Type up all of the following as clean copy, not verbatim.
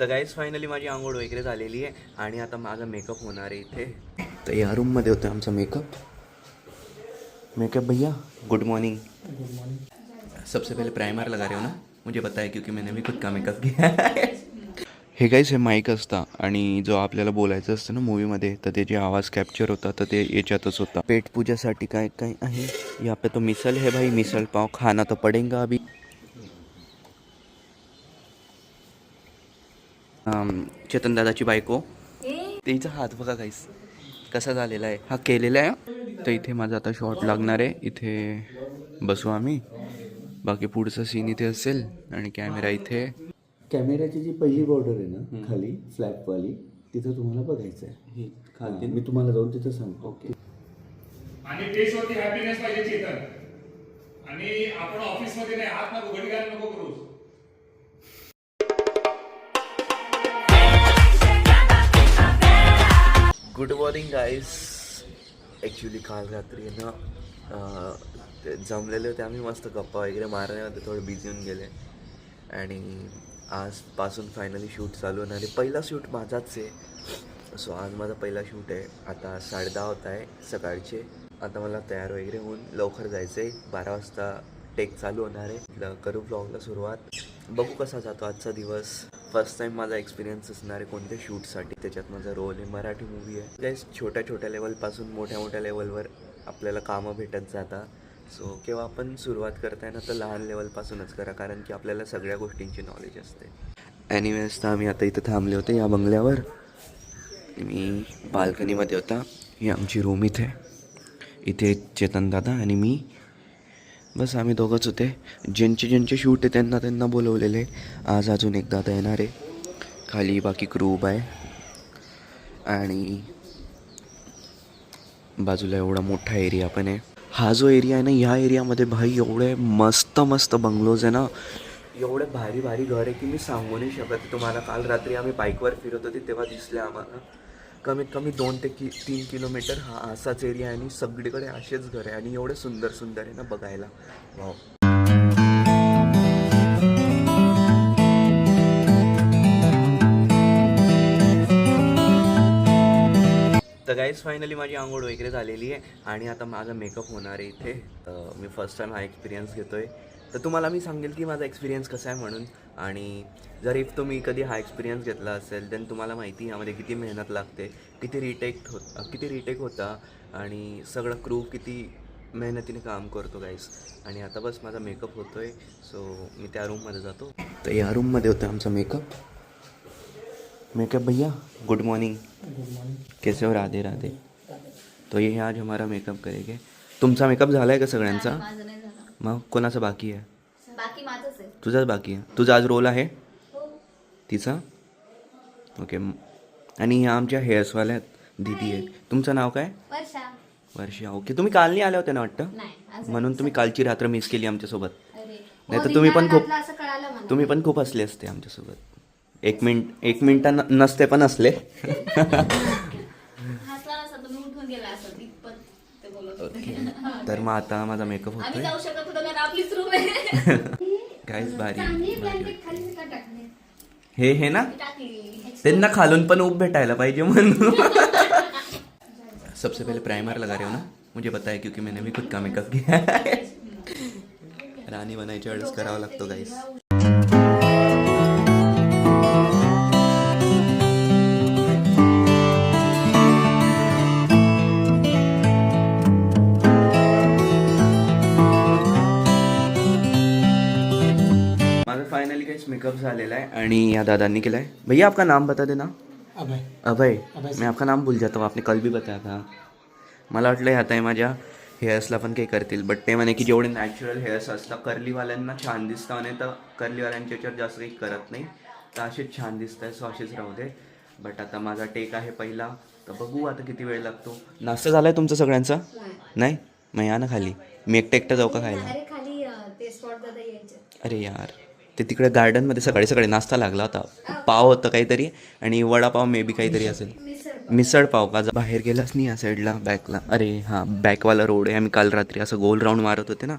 तर guys finally माझी आंघोळ वगैरे झालेली आहे आणि आता माझा मेकअप होणार आहे इथे. तर या रूममध्ये होतं आमचा मेकअप भैया गुड मॉर्निंग. सबसे पहले प्राइमर लगा रहे हो ना, मुझे पता है क्योंकि मैंने भी खुद का मेकअप किया है. हे गाईज हे माईक असतं आणि जो आपल्याला बोलायचं असतं ना मूवीमध्ये, तर ते जे आवाज कॅप्चर होता तर ते याच्यातच होता. पेट पूजासाठी काय काय आहे यहाँ पे. तो मिसल है भाई, मिसल पाव खाना तो पडेगा अभी. चेतन दादाची बायको, तिचा हात बघा गाईस कसा झालेला आहे. हा केलेला आहे. तर इथे माझा आता शॉट लागणार आहे. इथे बसू आम्ही, बाकी पुढचा सीन इथे असेल आणि कॅमेरा इथे. कॅमेऱ्याची जी पहिली बॉर्डर आहे ना खाली फ्लॅपवाली, तिथं तुम्हाला बघायचं आहे. खाली मी तुम्हाला जाऊन तिथं सांगतो. ओके. आणि फेसवरती हॅपीनेस पाहिजे चेतन. आणि आपण ऑफिसमध्ये नाही हात नको घडी घाल नको करू. गुड मॉर्निंग गाईस. ॲक्च्युली काल रात्री ना जमलेले होते आम्ही, मस्त गप्पा वगैरे मारण्यामध्ये थोडे बिझी होऊन गेले आणि आजपासून फायनली शूट चालू होणार आहे. पहिला शूट माझाच आहे. सो आज माझा पहिला शूट आहे. आता 10:30 होत आहे सकाळचे. आता मला तयार वगैरे होऊन लवकर जायचं आहे. 12 वाजता टेक चालू होणार आहे. करू ब्लॉगला सुरुवात. बघू कसा जातो आजचा दिवस. फर्स्ट टाईम माझा एक्सपिरियन्स असणार आहे कोणत्या शूटसाठी. त्याच्यात माझा रोल आहे. मराठी मूवी आहे. गाईस छोट्या छोट्या लेवलपासून मोठ्या मोठ्या लेवलवर आपल्याला कामं भेटत जातात. सो केव्हा आपण सुरुवात करताय ना तर लहान लेवलपासूनच करा, कारण की आपल्याला सगळ्या गोष्टींची नॉलेज असते. एनिवेज तर आम्ही आता इथं थांबले होते या बंगल्यावर. मी बाल्कनीमध्ये होता. ही आमची रूम इथे चेतन दादा आणि मी, बस आम्ही दोघंच होते. ज्यांचे शूट आहे त्यांना बोलवलेले. आज अजून एक दादा येणार आहे. खाली बाकी क्रूब आहे आणि बाजूला एवढा मोठा एरिया पण आहे. हा जो एरिया आहे ना, ह्या एरियामध्ये भाई एवढे मस्त मस्त बंगलोज आहे ना, एवढे भारी भारी घर आहे की मी सांगू नाही शकत तुम्हाला. काल रात्री आम्ही बाईकवर फिरत होते तेव्हा दिसले आम्हाला. कमीत कमी 2 ते 3 किलोमीटर हा असाच एरिया आहे आणि सगळीकडे असेच घर आहे आणि एवढे सुंदर सुंदर आहे ना बघायला. वाव. तर गाईज फायनली माझी आंघोळ वगैरे झालेली आहे आणि आता माझा मेकअप होणार आहे इथे. मी फर्स्ट टाईम हा एक्सपिरियन्स घेतो आहे. तर तुम्हाला मी सांगेल की माझा एक्सपिरियन्स कसा आहे म्हणून. आणि जर इफ तुम्ही कधी हा एक्सपिरियन्स घेतला असेल देन तुम्हाला माहिती यामध्ये किती मेहनत लागते, किती रिटेक होता आणि सगळं क्रू किती मेहनतीने काम करतो गाईज. आणि आता बस माझा मेकअप होतो आहे. सो मी त्या रूममध्ये जातो. तर या रूममध्ये होतं आमचा मेकअप भैया गुड मॉर्निंग. कैसे हो? राधे राधे. तो ये आज हमारा मेकअप करेंगे. तुमचा मेकअप झाला आहे का सगळ्यांचा? माझं नाही झालं. मग कोणाचं बाकी आहे? बाकी माझंच आहे. तुझाच बाकी आहे. तुझा आज रोल आहे हो. तिचा? ओके. आणि ह्या आमच्या हेअर्सवाल्या दीदी आहेत. तुमचं नाव काय? वर्षा. ओके. तुम्ही काल नाही आल्या होत्या ना वाटतं, नाही आज म्हणून तुम्ही कालची रात्र मिस केली आमच्यासोबत. अरे नाही तर हो, तुम्ही पण खूप रातला असं कळालं मला. तुम्ही पण खूप असले असते आमच्यासोबत. एक मिनिटा नसते पण असले. हसला नसता तुम्ही उठून गेला असं इतपत ते बोलत होते. तर मग आता माझा मेकअप आम्ही होतोय. जाऊ शकत होतो कारण आपलीच रूम आहे. गाईज भारी चांगली भारी. ब्लँकेट खाली का टाकले? हे ना टाकली. त्यांना खालून पण ऊब भेटायला पाहिजे म्हणून. सबसे पहले प्राइमर लगा रहे हो ना, मुझे पता है क्योंकि मैंने भी खुद का मेकअप किया है. राणी बनायच्या वेळेस करावा लागतो गाईस. माझा फाइनली काहीच मेकअप झालेला आहे आणि या दादांनी केला है. भैया आपका नाम बता देना. अभय. मैं आपका नाम भूल जाता हूँ, आपने कल भी बताया था. मला वाटलं आता आहे माझ्या हेअर्सला पण काही करतील, बट ते म्हणे की जेवढे नॅचरल हेअर्स असतात कर्लीवाल्यांना छान दिसतं आणि तर कर्लीवाल्यांच्या याच्यावर जास्त काही करत नाही, तर असेच छान दिसत आहे. सो असेच राहू दे. बट आता माझा टेक आहे पहिला, तर बघू आता किती वेळ लागतो. नाश्ता झाला आहे तुमचा सगळ्यांचा? नाही. मग या ना खाली, मी एकटं जाऊ का खायला? अरे खाली ते स्पॉट दादा यायचे. अरे यार, ते तिकडे गार्डनमध्ये सकाळी सकाळी नाश्ता लागला होता. पाव होतं काहीतरी आणि वडापाव मे बी काहीतरी असेल. मिसळ पाव का? बाहेर गेलाच नाही या साईडला बॅकला. अरे हां, बॅकवाला रोड आहे. आम्ही काल रात्री असं गोल राऊंड मारत होते ना.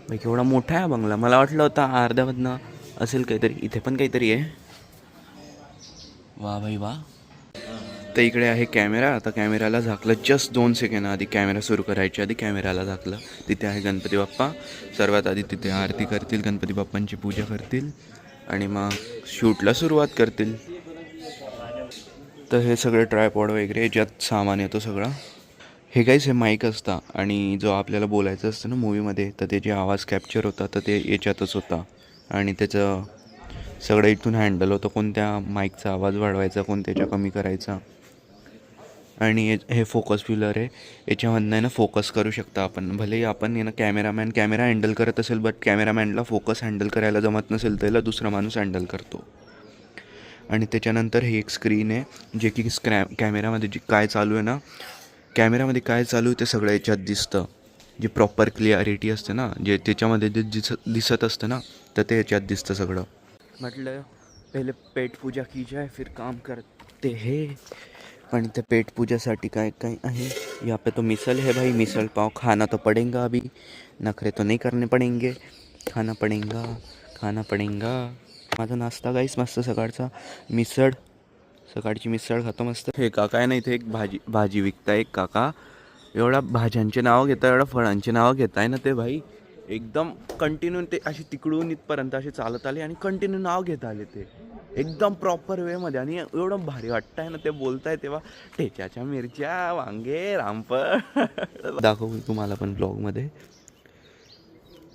बाई एवढा मोठा आहे बंगला. मला वाटलं होतं अर्ध्यामधनं असेल काहीतरी. इथे पण काहीतरी आहे. वा भाई वा. तर इकडे आहे कॅमेरा. आता कॅमेराला झाकलं. जस्ट 2 सेकंड आधी कॅमेरा सुरू करायच्या आधी कॅमेराला झाकलं. तिथे आहे गणपती बाप्पा. सर्वात आधी तिथे आरती करतील, गणपती बाप्पांची पूजा करतील आणि मग शूटला सुरुवात करतील. तर हे सगळे ट्रायपॉड वगैरे याच्यात सामान येतो सगळं. हे काहीच हे माईक असतं आणि जो आपल्याला बोलायचं असतं ना मूवीमध्ये, तर ते जे आवाज कॅप्चर होता तर ते याच्यातच होता आणि त्याचं सगळं इथून हँडल होतं. कोणत्या माईकचा आवाज वाढवायचा, कोणत्याच्या कमी करायचा. आणि हे फोकस व्हीलर आहे. याच्यामधनं आहे ना फोकस करू शकता आपण. भलेही आपण आहे ना कॅमेरा हँडल करत असेल, बट कॅमेरामॅनला फोकस हँडल करायला जमत नसेल त्याला दुसरा माणूस हँडल करतो. आणि त्याच्यानंतर ही एक स्क्रीन आहे जे की कॅमेरामध्ये जे काय चालू आहे ना, कॅमेरामध्ये काय चालू आहे ते सगळं याच्यात दिसतं. जे प्रॉपर क्लिअरिटी असते ना, जे त्याच्यामध्ये जे दिसत असतं ना, तर ते याच्यात दिसतं सगळं. म्हटलं पहिले पेट पूजा की जाए फिर काम करते हे. पण त्या पेट पूजासाठी काय काय आहे. यहाँ पे तो मिसल है भाई, मिसल पाव खाना तो पड़ेगा. अभी नखरे तो नहीं करने पड़ेंगे, खाना पड़ेगा. माझा नाश्ता गाईस मस्त सकाळचा मिसळ. सकाळची मिसळ खातो मस्त. हे काका आहे ना इथे एक भाजी विकताय. एक काका एवढा भाज्यांचे नावं घेता, एवढा फळांचे नावं घेताय ना ते भाई. एकदम कंटिन्यू ते असे तिकडून इथपर्यंत असे चालत आले आणि कंटिन्यू नाव घेत आले ते एकदम प्रॉपर वेमध्ये. आणि एवढं भारी वाटतं आहे ना ते बोलताय तेव्हा. ठेच्याच्या मिरच्या, वांगे, रामफळ दाखवू तुम्हाला पण ब्लॉगमध्ये.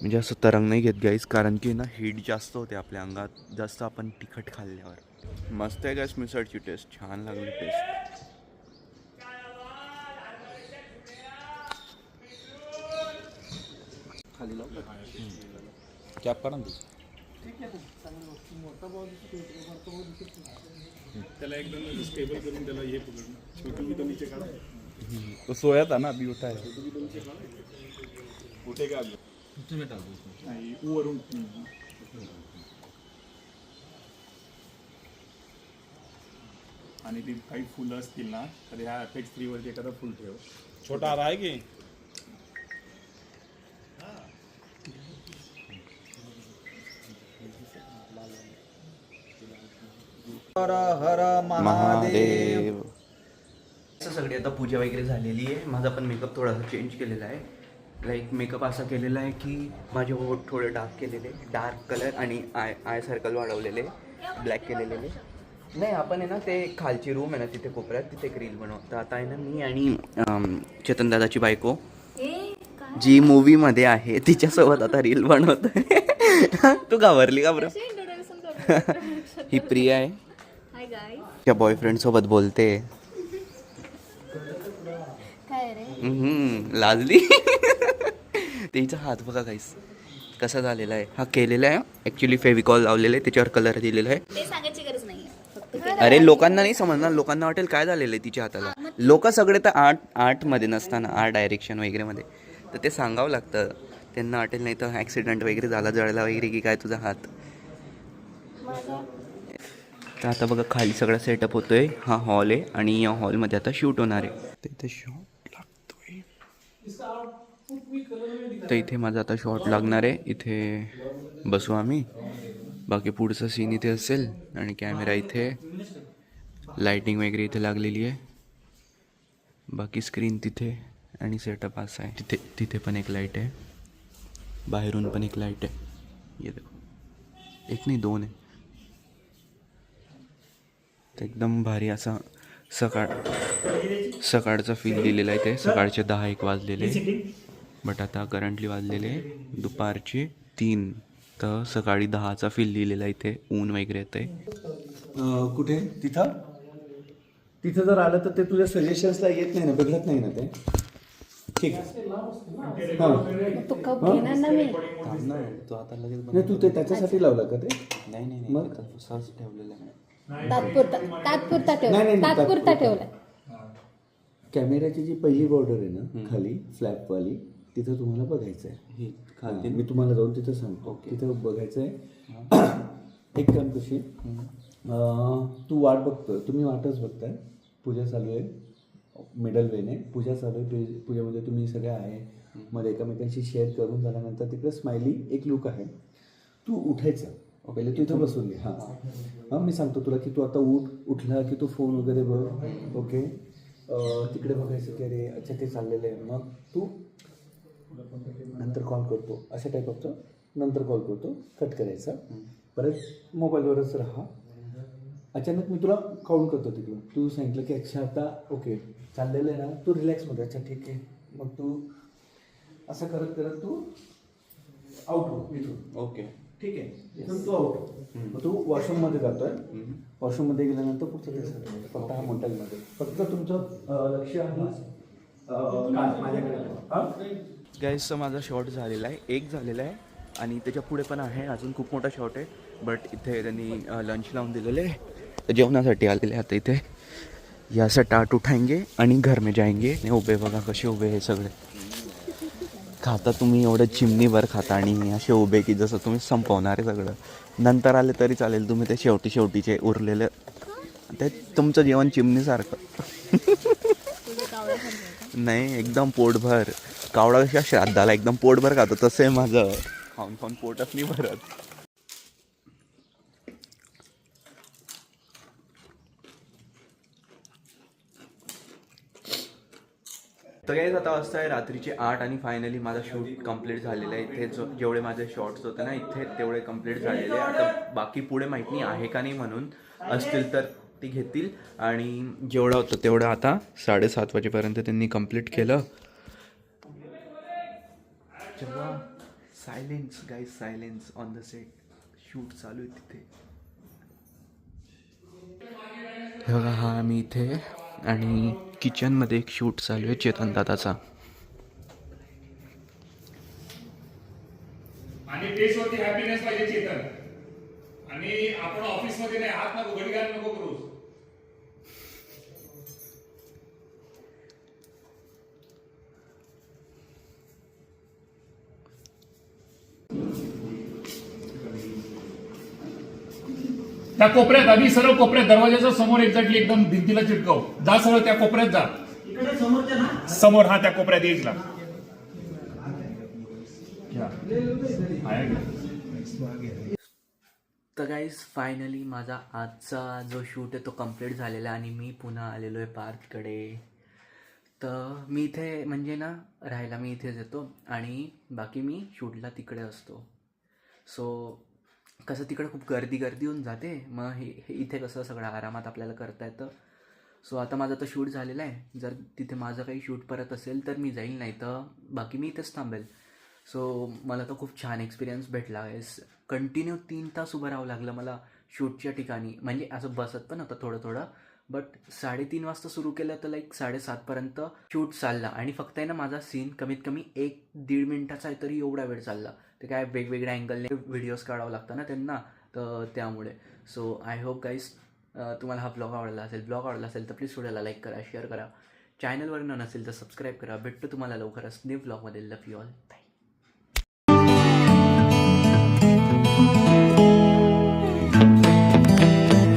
म्हणजे असं तरंग नाही घेत गाईस, कारण की ना हीट जास्त होते आपल्या अंगात जास्त आपण तिखट खाल्ल्यावर. मस्त आहे गाईस मिसळची टेस्ट, छान लागली टेस्ट. खाली लाव. कॅप करा ना. त्याला एकदम स्टेबल करून त्याला हे पकडून छोटू भी तो नीचे काढा. तो सोया था ना, अभी उठा है. उठेगा अभी. नाही वरून. आणि ती काही फुलं असतील ना तर ह्या अपेक्स 3 वरती एखादा फुल ठेव. छोटा आ रहा है कि हर हर महादेव. सगळी आता पूजा वगैरे झालेली आहे. माझा पण मेकअप थोडासा चेंज केलेला आहे. लाईक मेकअप असा केलेला आहे की माझे होठ थोडे डार्क केलेले, डार्क कलर आणि आय सर्कल वाढवलेले, ब्लॅक केलेले. नाही आपण आहे ना ते खालची रूम आहे ना तिथे कोपऱ्यात, तिथे एक रील बनवतो. आता आहे ना मी आणि चेतन दादाची बायको जी मूवीमध्ये आहे तिच्यासोबत आता रील बनवतोय. तू घाबरली का बरं? ही प्रिया आहे, त्या बॉयफ्रेंड सोबत बोलते. लाजली. तिचा हात बघा गाईस कसा झालेला आहे. हा केलेला आहे ॲक्च्युली, फेविकॉल लावलेला आहे त्याच्यावर कलर दिलेला आहे. ते सांगायची गरज नाही. अरे लोकांना नाही समजणार, लोकांना वाटेल काय झालेलं आहे तिच्या हाताला. लोक सगळे तर आर्टमध्ये नसताना आर्ट डायरेक्शन वगैरेमध्ये, तर ते सांगावं लागतं. त्यांना वाटेल नाही तर ॲक्सिडेंट वगैरे झाला, जळला वगैरे की काय तुझा हात. तर आता बघा खाली सगळा सेटअप होतोय. हा हॉल आहे आणि या हॉलमध्ये आता शूट होणार आहे. तर इथे शॉट लागतोय. तर इथे माझा आता शॉट लागणार आहे. इथे बसू आम्ही. बाकी पुढचा सीन इथे असेल आणि कॅमेरा इथे, लाईटिंग वगैरे इथे लागलेली आहे. बाकी स्क्रीन तिथे आणि सेटअप असा आहे. तिथे पण एक लाईट आहे, बाहेरून पण एक लाईट आहे. ये देखो, एक नाही 2 आहे. तर एकदम भारी असा सकाळचा फील दिलेला आहे. ते सकाळचे 10-1 वाजलेले, बट आता करंटली वाजलेले दुपारचे 3. तर सकाळी 10चा फील दिलेला इथे. ऊन वगैरे येत आहे. कुठे? तिथं जर आलं तर ते तुझ्या सजेशन्सला येत नाही ना, बघत नाही ना ते. ठीक आहे. तो कप घेणार ना मी. तो आता लगेच नाही तू ते त्याच्यासाठी लावलं का ते? नाही मग सहज ठेवलेलं आहे. तात्पुरता ठेवलाय. कॅमेऱ्याची जी पहिली बॉर्डर आहे ना खाली फ्लॅपवाली, तिथं तुम्हाला बघायचं आहे. मी तुम्हाला जाऊन तिथं सांगतो. तिथं बघायचं आहे. एक काम कशी, तू वाट बघतोय, तुम्ही वाटच बघताय. पूजा चालू आहे, मिडल वेने पूजा चालू आहे. पूजेमध्ये तुम्ही सगळे आहे मध्ये एकमेकांशी शेअर करून झाल्यानंतर तिकडे स्माइली एक लुक आहे. तू उठायचं पहिले तू इथं बसून घे. हां मी सांगतो तुला की तू आता उठला की तू फोन वगैरे बघ. ओके तिकडे बघायचं की अरे अच्छा ते चाललेलं आहे, मग तू नंतर कॉल करतो अशा टाईप ऑफचं. नंतर कॉल करतो, कट करायचा, परत मोबाईलवरच राहा. अचानक मी तुला काउंट करतो तिकडून. तू सांगितलं की अच्छा आता ओके चाललेलं आहे ना, तू रिलॅक्समध्ये. अच्छा ठीक आहे, मग तू असं करत करत तू आउट हो इथून. ओके. ठीक आहे, इथून तू आउट हो. मग तू वॉशरूममध्ये जातोय. वॉशरूममध्ये गेल्यानंतर पुढचं ते सगळं फक्त हा मोबाईलमध्ये फक्त तुमचं लक्ष आहे माझ्याकडे. हां गाईजचा माझा शॉट झालेला आहे, एक झालेला आहे आणि त्याच्या पुढे पण आहे अजून खूप मोठा शॉट आहे. बट इथे त्यांनी लंच लावून दिलेले आहे, तर जेवणासाठी आलेले आता इथे. या से टाट उठाएंगे आणि घर में जाएंगे. आणि उभे बघा कसे उभे हे सगळे खाता. तुम्ही एवढं चिमणीभर खाता आणि असे उभे की जसं तुम्ही संपवणार आहे सगळं. नंतर आले तरी चालेल, तुम्ही ते शेवटीचे उरलेलं ते तुमचं जेवण चिमणीसारखं. नाही एकदम पोटभर. कावडा कशा श्राद्धाला एकदम पोटभर खातो तसं आहे माझं. खाऊन खाऊन पोटच नाही भरत. तर काही आता वाजता आहे रात्रीचे 8 आणि फायनली माझा शूट कंप्लीट झालेला आहे. इथे जेवढे माझे शॉर्ट्स होते ना इथे तेवढे कंप्लीट झालेले आहे. आता बाकी पुढे माहीत नाही आहे का नाही, म्हणून असतील तर ती घेतील. आणि जेवढं होतं तेवढं आता 7:30 वाजेपर्यंत त्यांनी कंप्लीट केलं. जेव्हा silence guys, silence on the set. Shoot चालू आहे तिथे. हे बघा हा आम्ही इथे आणि किचनमध्ये एक शूट चालू आहे चेतन दादाचा. आणि फेसवरती हॅपीनेस पाहिजे चेतन. आणि आपण ऑफिसमध्ये नाही, हात नको घडी घाल नको करू. त्या कोपऱ्यात आधी सरळ कोपऱ्यात दरवाजाच्या समोर एक्झॅक्टली एकदम भिंतीला चिटकव. जा सरळ त्या कोपऱ्यात जा. समोर हा त्या कोपऱ्यात येईल. तर गाईज फायनली माझा आजचा जो शूट आहे तो कंप्लीट झालेला आहे आणि मी पुन्हा आलेलो आहे पार्थकडे. तर मी इथे म्हणजे ना राहायला मी इथेच येतो आणि बाकी मी शूटला तिकडे असतो. सो कसं तिकडे खूप गर्दी होऊन जाते, मग हे इथे कसं सगळं आरामात आपल्याला करता येतं. सो आता माझं तर शूट झालेलं आहे. जर तिथे माझं काही शूट परत असेल तर मी जाईल, नाही तर बाकी मी इथेच थांबेल. सो मला तर खूप छान एक्सपिरियन्स भेटला आहे. कंटिन्यू 3 तास उभं राहावं लागलं मला शूटच्या ठिकाणी. म्हणजे असं बसत पण होतं थोडं, बट 3:30 वाजता सुरू केलं तर 7:30पर्यंत शूट चालला. आणि फक्त आहे ना माझा सीन कमीत कमी 1-1.5 मिनिटाचा आहे तरी एवढा वेळ चालला. ते काय वेगवेगळ्या अँगलने व्हिडिओज काढावं लागतं ना त्यांना, तर त्यामुळे. सो आय होप गाईज तुम्हाला हा ब्लॉग आवडला असेल तर प्लीज व्हिडिओला लाईक करा, शेअर करा. चॅनलवर नसेल तर सबस्क्राईब करा. भेटतो तुम्हाला लवकरच न्यू ब्लॉगमध्ये. Love you all.